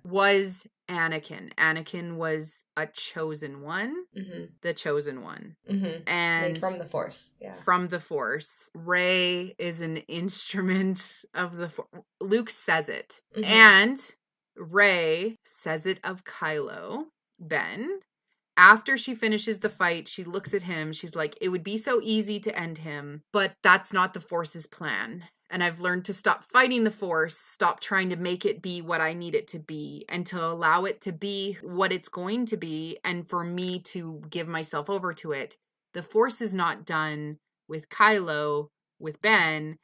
was Anakin. Anakin was a chosen one, the chosen one. And like from the Force. Yeah. From the Force. Rey is an instrument of the Force. Luke says it. And Rey says it of Kylo, Ben. After she finishes the fight, she looks at him. She's like, it would be so easy to end him, but that's not the Force's plan. And I've learned to stop fighting the Force, stop trying to make it be what I need it to be, and to allow it to be what it's going to be, and for me to give myself over to it. The Force is not done with Kylo, with Ben.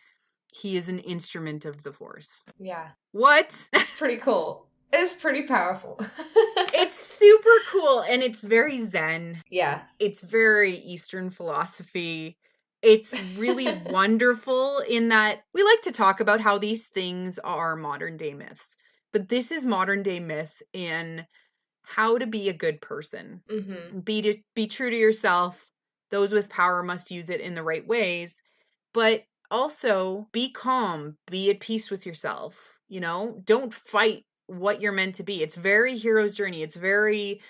He is an instrument of the Force. Yeah. What? It's pretty cool. It's pretty powerful. It's super cool, and it's very Zen. Yeah. It's very Eastern philosophy. It's really wonderful in that we like to talk about how these things are modern day myths. But this is modern day myth in how to be a good person. Be true to yourself. Those with power must use it in the right ways. But also be calm. Be at peace with yourself. Don't fight what you're meant to be. It's very hero's journey. It's very,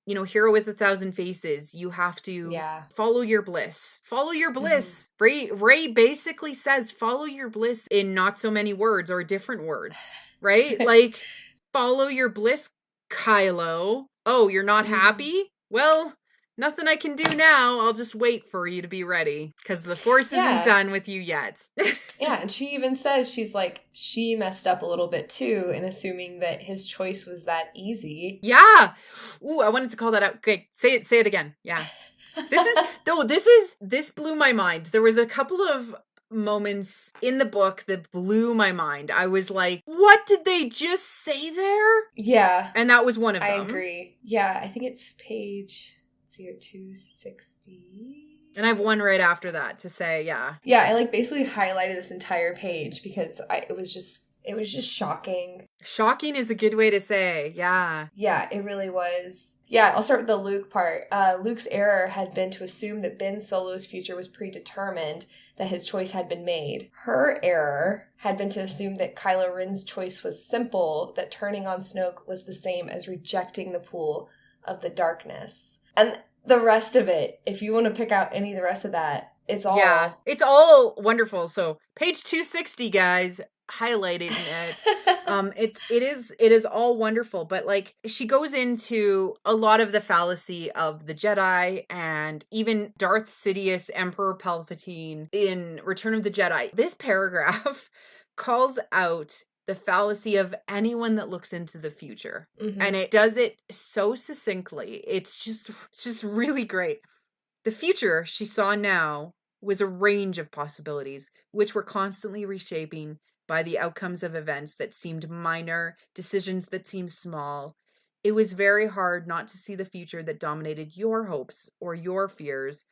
hero with 1,000 faces. You have to follow your bliss. Follow your bliss. Rey basically says, follow your bliss in not so many words or different words, right? Like, follow your bliss, Kylo. Oh, you're not happy? Well, nothing I can do now. I'll just wait for you to be ready because the Force isn't done with you yet. Yeah, and she even says, she's like, she messed up a little bit too in assuming that his choice was that easy. Yeah. Ooh, I wanted to call that out. Okay, say it again. Yeah. This blew my mind. There was a couple of moments in the book that blew my mind. I was like, what did they just say there? Yeah. And that was one of them. I agree. Yeah, I think it's page... Here 260, and I have one right after that to say, yeah, I like basically highlighted this entire page because it was just shocking. Shocking is a good way to say. Yeah, it really was. I'll start with the Luke part. Luke's error had been to assume that Ben Solo's future was predetermined, that his choice had been made. Her error had been to assume that Kylo Ren's choice was simple, that turning on Snoke was the same as rejecting the pool of the darkness. And the rest of it, if you want to pick out any of the rest of that, it's all... Yeah, it's all wonderful. So, page 260, guys. highlighted in it. It is all wonderful, but like she goes into a lot of the fallacy of the Jedi and even Darth Sidious, Emperor Palpatine in Return of the Jedi. This paragraph calls out the fallacy of anyone that looks into the future. And it does it so succinctly. It's just really great. The future she saw now was a range of possibilities, which were constantly reshaping by the outcomes of events that seemed minor, decisions that seemed small. It was very hard not to see the future that dominated your hopes or your fears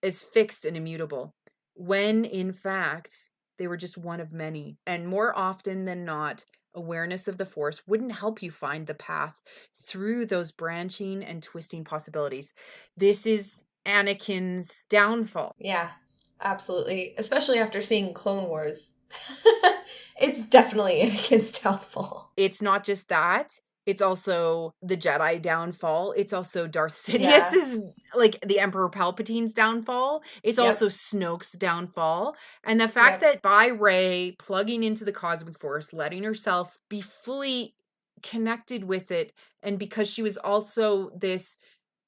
as fixed and immutable, when in fact they were just one of many. And more often than not, awareness of the Force wouldn't help you find the path through those branching and twisting possibilities. This is Anakin's downfall. Yeah, absolutely. Especially after seeing Clone Wars. It's definitely Anakin's downfall. It's not just that. It's also the Jedi downfall. It's also Darth Sidious's, like the Emperor Palpatine's downfall. It's also Snoke's downfall. And the fact that by Rey plugging into the cosmic force, letting herself be fully connected with it, and because she was also this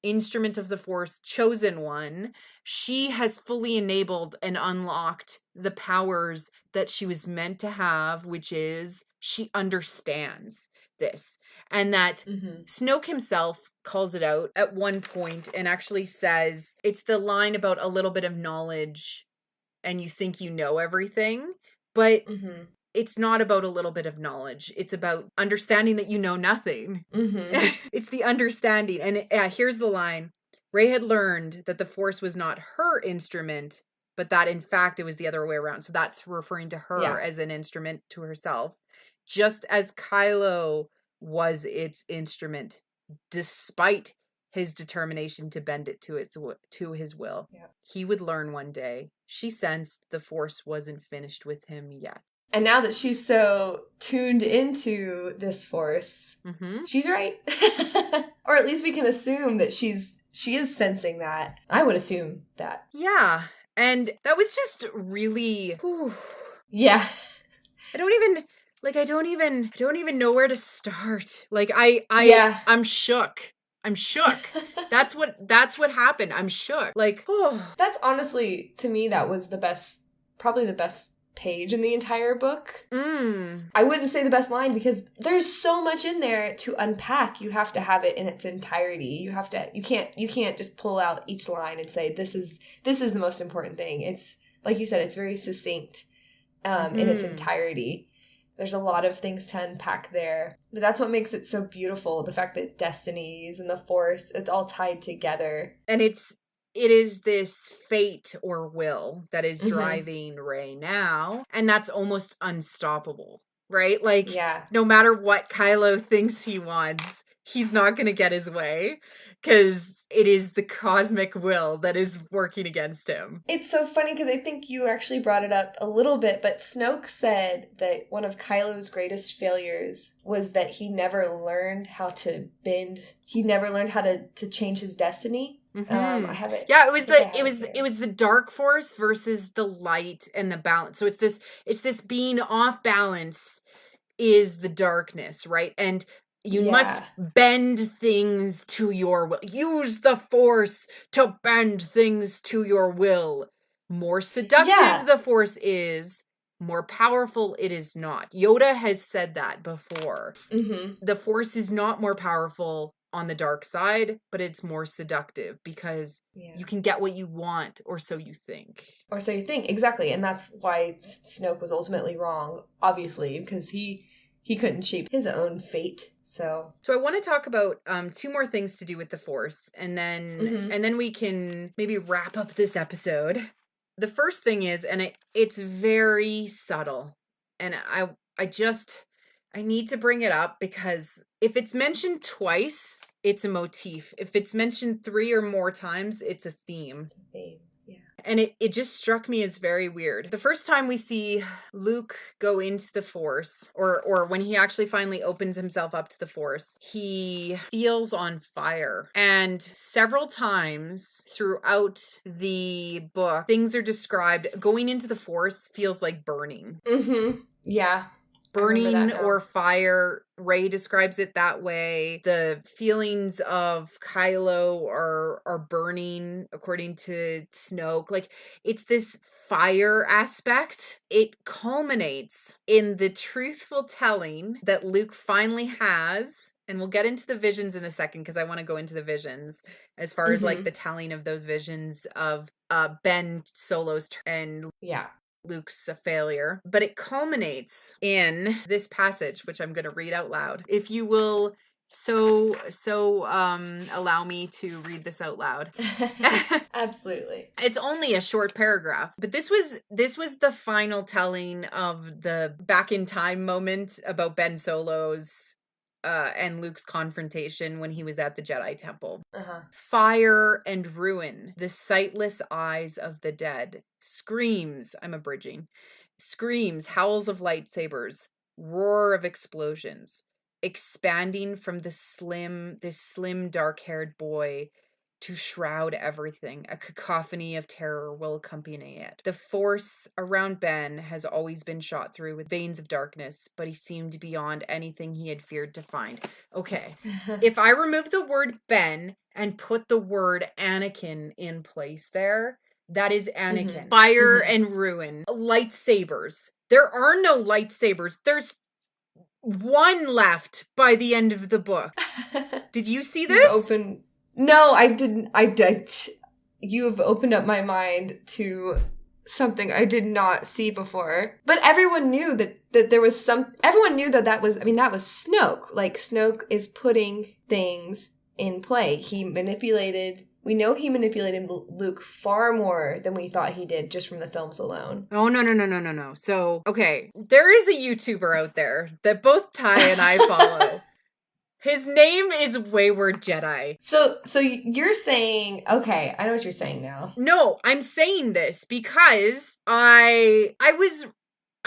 instrument of the Force, chosen one, she has fully enabled and unlocked the powers that she was meant to have, which is she understands this. And that Snoke himself calls it out at one point and actually says, it's the line about a little bit of knowledge and you think you know everything, but it's not about a little bit of knowledge. It's about understanding that you know nothing. It's the understanding. And here's the line. Rey had learned that the Force was not her instrument, but that in fact it was the other way around. So that's referring to her as an instrument to herself. Just as Kylo was its instrument, despite his determination to bend it to his will. He would learn one day. She sensed the Force wasn't finished with him yet. And now that she's so tuned into this Force, she's right. Or at least we can assume that she is sensing that. I would assume that. Yeah. And that was just really... Yeah. I don't even know where to start. Like I'm shook. I'm shook. That's what happened. I'm shook. Like, That's honestly, to me, that was probably the best page in the entire book. I wouldn't say the best line because there's so much in there to unpack. You have to have it in its entirety. You can't just pull out each line and say this is the most important thing. It's like you said, it's very succinct in its entirety. There's a lot of things to unpack there. But that's what makes it so beautiful. The fact that destinies and the Force, it's all tied together. And it is this fate or will that is driving Rey now. And that's almost unstoppable, right? Like, no matter what Kylo thinks he wants, he's not going to get his way. Because it is the cosmic will that is working against him. It's so funny because I think you actually brought it up a little bit, but Snoke said that one of Kylo's greatest failures was that he never learned how to bend. He never learned how to change his destiny. I have it. Yeah, it was the dark force versus the light and the balance. So it's this being off balance is the darkness, right? And you must bend things to your will. Use the Force to bend things to your will. More seductive the Force is, more powerful it is not. Yoda has said that before. The Force is not more powerful on the dark side, but it's more seductive because you can get what you want, or so you think. Or so you think, exactly. And that's why Snoke was ultimately wrong, obviously, because he couldn't shape his own fate. So I want to talk about two more things to do with the Force, and then we can maybe wrap up this episode. The first thing is, and it's very subtle, and I need to bring it up because if it's mentioned twice, it's a motif. If it's mentioned 3 or more times, it's a theme. It's a theme, yeah. And it just struck me as very weird. The first time we see Luke go into the Force, or when he actually finally opens himself up to the Force, he feels on fire. And several times throughout the book, things are described. Going into the Force feels like burning. Mm-hmm. Yeah. Burning or fire. Rey describes it that way. The feelings of Kylo are burning, according to Snoke. Like, it's this fire aspect. It culminates in the truthful telling that Luke finally has. And we'll get into the visions in a second, because I want to go into the visions as far as like the telling of those visions of Ben Solo's and Luke's a failure. But it culminates in this passage, which I'm going to read out loud. If you will allow me to read this out loud. Absolutely. It's only a short paragraph, but this was the final telling of the back in time moment about Ben Solo's and Luke's confrontation when he was at the Jedi Temple. Fire and ruin, the sightless eyes of the dead. Screams, I'm abridging. Screams, howls of lightsabers, roar of explosions, expanding from this slim dark-haired boy to shroud everything. A cacophony of terror will accompany it. The Force around Ben has always been shot through with veins of darkness, but he seemed beyond anything he had feared to find. Okay. If I remove the word Ben and put the word Anakin in place there, that is Anakin. Fire and ruin. Lightsabers. There are no lightsabers. There's one left by the end of the book. Did you see this? No, I didn't. You've opened up my mind to something I did not see before. But everyone knew that there was everyone knew that was Snoke. Like, Snoke is putting things in play. We know he manipulated Luke far more than we thought he did just from the films alone. Oh, no. So, okay, there is a YouTuber out there that both Ty and I follow. His name is Wayward Jedi. So you're saying, okay, I know what you're saying now. No, I'm saying this because I'm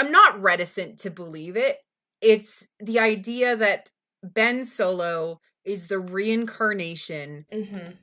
not reticent to believe it. It's the idea that Ben Solo is the reincarnation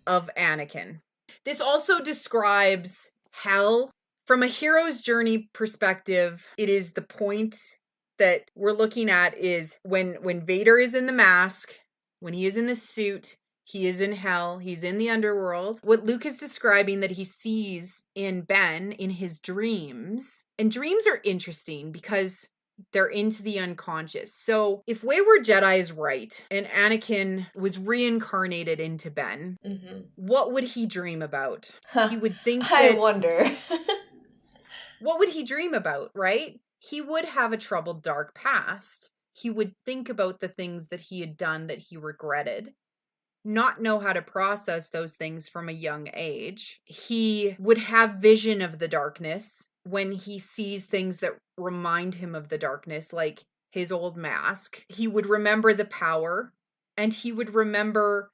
of Anakin. This also describes hell. From a hero's journey perspective, it is the point that we're looking at is when Vader is in the mask, when he is in the suit, he is in hell, he's in the underworld. What Luke is describing that he sees in Ben in his dreams, and dreams are interesting because they're into the unconscious. So if Wayward Jedi is right, and Anakin was reincarnated into Ben, what would he dream about? He would think I wonder. What would he dream about, right? He would have a troubled, dark past. He would think about the things that he had done that he regretted, not know how to process those things from a young age. He would have vision of the darkness when he sees things that remind him of the darkness, like his old mask. He would remember the power, and he would remember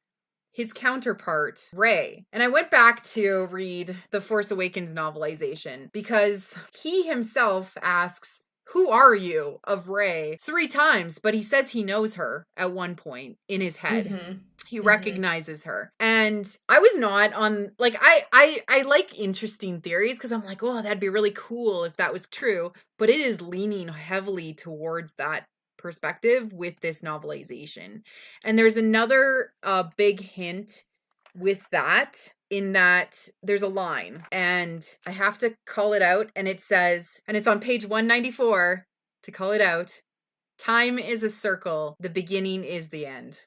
his counterpart, Rey. And I went back to read the Force Awakens novelization because he himself asks, "Who are you?" of Rey 3 times, but he says he knows her at one point in his head. He recognizes her. And I was not on, like, I like interesting theories because I'm like, oh, that'd be really cool if that was true. But it is leaning heavily towards that perspective with this novelization. And there's another big hint with that, in that there's a line, and I have to call it out, and it says, and it's on page 194 to call it out: "Time is a circle, the beginning is the end."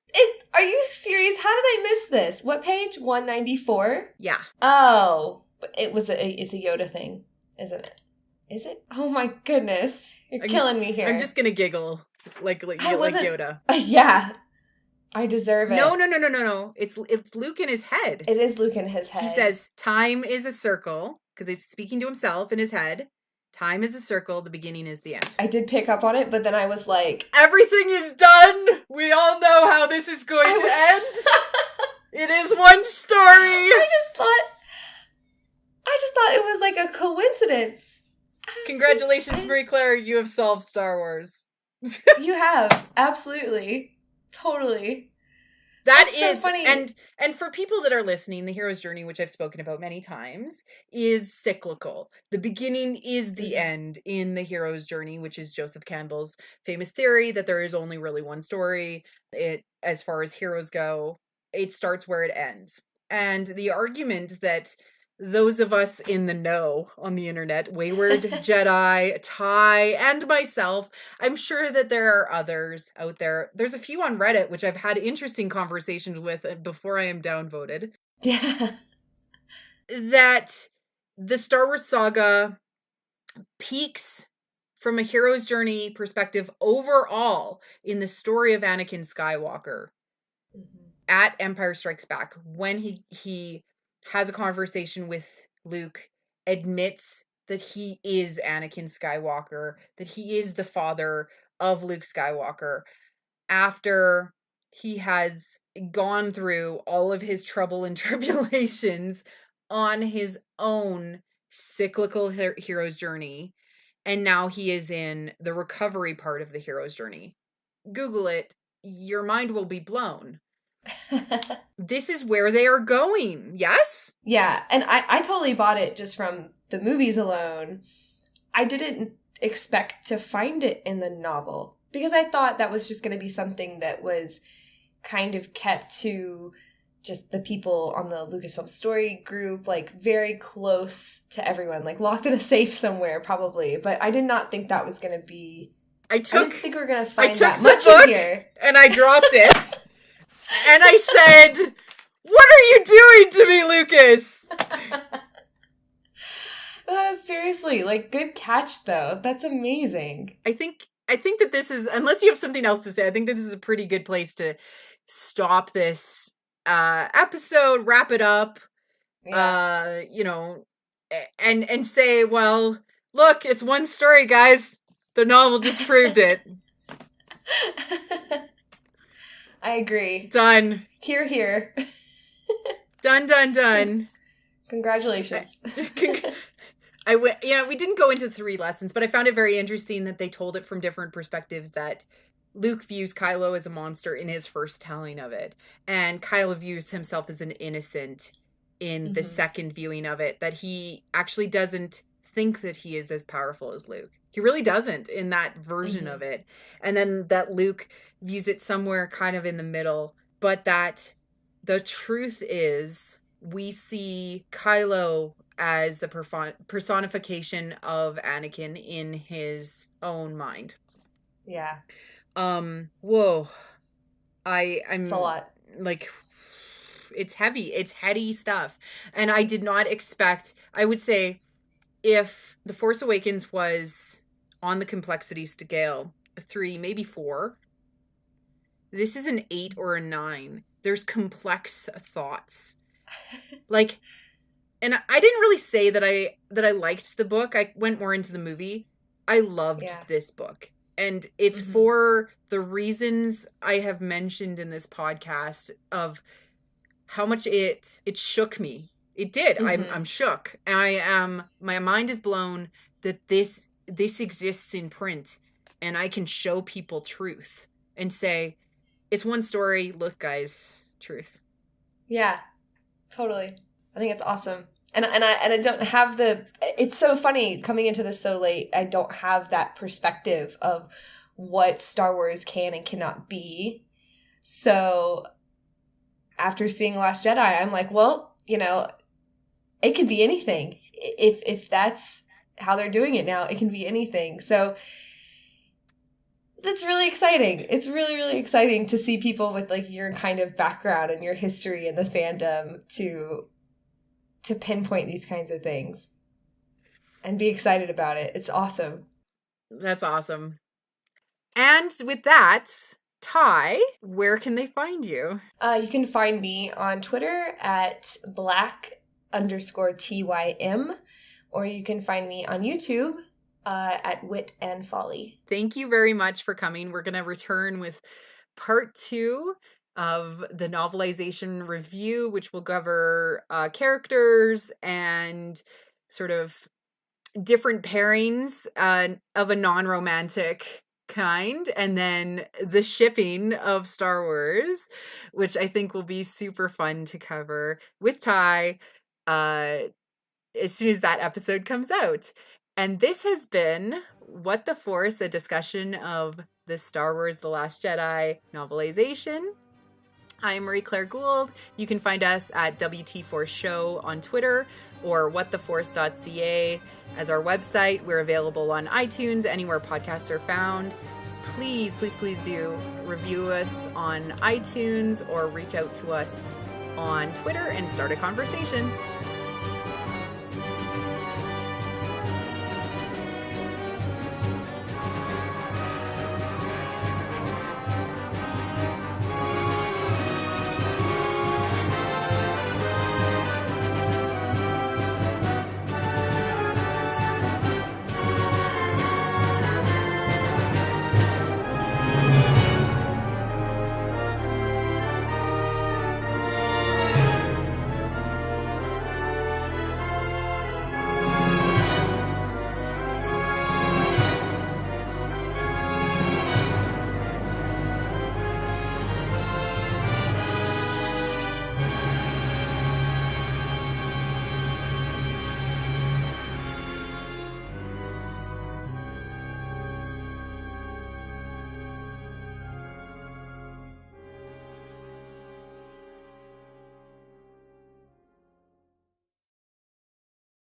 Are you serious? How did I miss this? What page? 194? Yeah. Oh, it's a Yoda thing, isn't it? Is it? Oh my goodness. You're killing me here. I'm just gonna giggle like Yoda. Yeah. I deserve it. No. It's Luke in his head. It is Luke in his head. He says, "Time is a circle," because it's speaking to himself in his head. "Time is a circle, the beginning is the end." I did pick up on it, but then I was like, everything is done! We all know how this is going to end! It is one story! I just thought it was like minutes. Congratulations, Marie Claire. You have solved Star Wars. You have. Absolutely. Totally. That That's is so funny. And for people that are listening, the hero's journey, which I've spoken about many times, is cyclical. The beginning is the end in the hero's journey, which is Joseph Campbell's famous theory that there is only really one story. As far as heroes go, it starts where it ends. And the argument that those of us in the know on the internet, Wayward Jedi, Ty, and myself, I'm sure that there are others out there. There's a few on Reddit, which I've had interesting conversations with before I am downvoted. Yeah. That the Star Wars saga peaks from a hero's journey perspective overall in the story of Anakin Skywalker at Empire Strikes Back, when he has a conversation with Luke, admits that he is Anakin Skywalker, that he is the father of Luke Skywalker, after he has gone through all of his trouble and tribulations on his own cyclical hero's journey, and now he is in the recovery part of the hero's journey. Google it. Your mind will be blown. This is where they are going. Yes? Yeah. And I totally bought it just from the movies alone. I didn't expect to find it in the novel because I thought that was just going to be something that was kind of kept to just the people on the Lucasfilm story group, like very close to everyone, like locked in a safe somewhere probably. But I did not think that was going to be... I didn't think we were going to find that much in here. And I dropped it. And I said, "What are you doing to me, Lucas?" Seriously, like, good catch, though. That's amazing. I think that this is, unless you have something else to say, I think this is a pretty good place to stop this episode, wrap it up, and say, well, look, it's one story, guys. The novel just proved it. I agree. Done. Hear, hear. Done. Congratulations. We didn't go into 3 lessons, but I found it very interesting that they told it from different perspectives, that Luke views Kylo as a monster in his first telling of it, and Kylo views himself as an innocent in the second viewing of it, that he actually doesn't think that he is as powerful as Luke. He really doesn't in that version of it. And then that Luke views it somewhere kind of in the middle, but that the truth is we see Kylo as the personification of Anakin in his own mind. Yeah. Whoa. It's a lot. Like, it's heavy. It's heady stuff. And I did not expect, I would say, if The Force Awakens was on the complexity scale, a 3, maybe 4, this is an 8 or a 9. There's complex thoughts. Like, and I didn't really say that I liked the book. I went more into the movie. I loved this book. And it's for the reasons I have mentioned in this podcast of how much it shook me. It did. I'm shook. My mind is blown that this exists in print, and I can show people truth and say, it's one story. Look, guys, truth. Yeah, totally. I think it's awesome. And I don't have it's so funny coming into this so late. I don't have that perspective of what Star Wars can and cannot be. So after seeing Last Jedi, I'm like, well, it could be anything. If that's how they're doing it now, it can be anything. So that's really exciting. It's really, really exciting to see people with like your kind of background and your history in the fandom to pinpoint these kinds of things and be excited about it. It's awesome. That's awesome. And with that, Ty, where can they find you? You can find me on Twitter at black_TYM, or you can find me on YouTube at Wit and Folly. Thank you very much for coming. We're going to return with part 2 of the novelization review, which will cover characters and sort of different pairings of a non-romantic kind, and then the shipping of Star Wars, which I think will be super fun to cover with Ty as soon as that episode comes out. And this has been What the Force, a discussion of the Star Wars The Last Jedi novelization. I'm Marie Claire Gould. You can find us at WT4 Show on Twitter or whattheforce.ca as our website. We're available on iTunes, anywhere podcasts are found. Please, please, please do review us on iTunes or reach out to us on Twitter and start a conversation.